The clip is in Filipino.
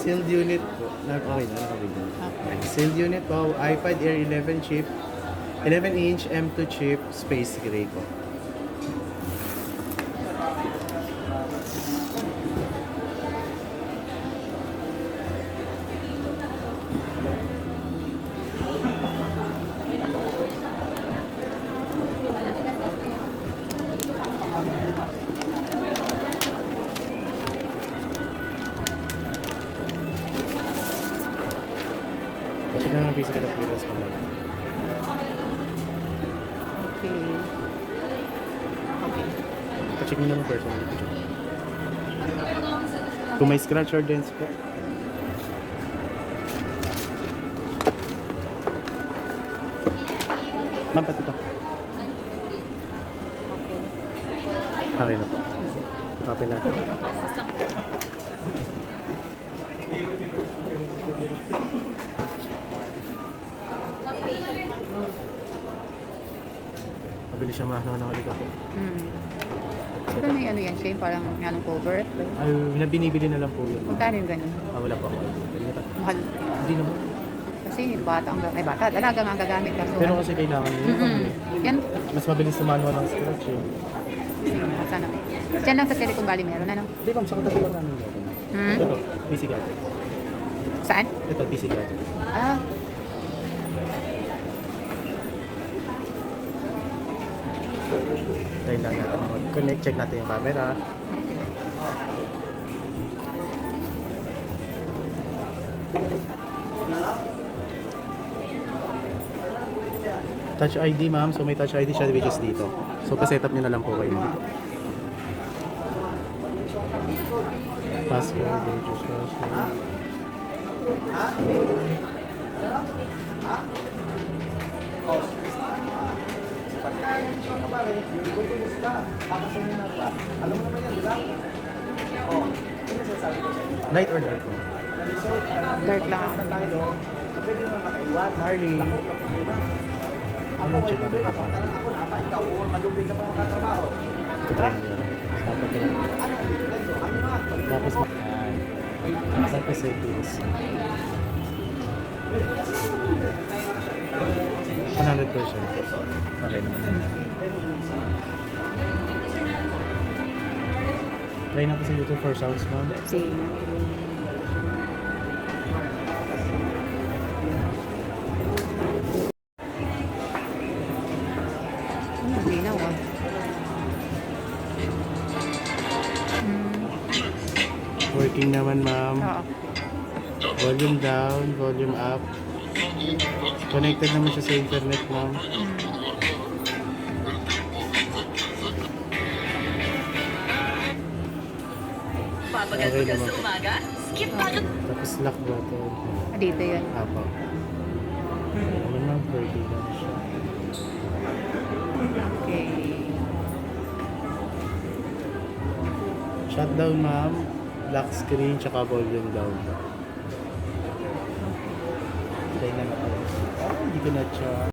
Sealed unit po. Okay na, nakabigyan. Okay. Sealed unit po, iPad Air 11 chip, 11-inch M2 chip, space gray po. Check na ng physical appearance mo lang. Okay. Okay. Check mo naman personal. Kung may scratch or dents po. Ma'am, pati to. Okay na po. Copy natin. Mabilis siya makakalik ako. Ito may ano yan siya, parang anong cover. Ay, binibili na lang po yun. Magkano yung ganun? Wala po ako. Mahal. Hindi naman. Kasi bata talaga nga gagamit ka. Pero kasi kailangan yun. Yan. Mas mabilis sa manual ng scratch eh. Sana. Diyan lang sa Silicon Valley meron, ano? Hindi ma'am, sa katabi lang namin meron. Ito, PC gadget. Saan? Ito, PC gadget. Ah, Try lang natin mag-connect, check natin yung camera. Touch ID ma'am, so may touch ID siya which is dito. So pa-setup nyo na lang po kayo. Password, just password. Light or dark? dark lang ako. Marley. Ano check natin? Try nyo. Tapos tapos settings. 100%. Okay naman. Try natin sa YouTube for sounds, ma'am. Sige. Hindi na, wag. Working naman, ma'am. Oo. Volume down, volume up. Connected naman siya sa internet, ma'am. Okay naman. Tapos lock button. Dito yun. Apo. Ano ma'am, working naman siya. Okay. Shutdown, ma'am. Lock screen, tsaka volume down. Try na natin. Hindi ko na siya.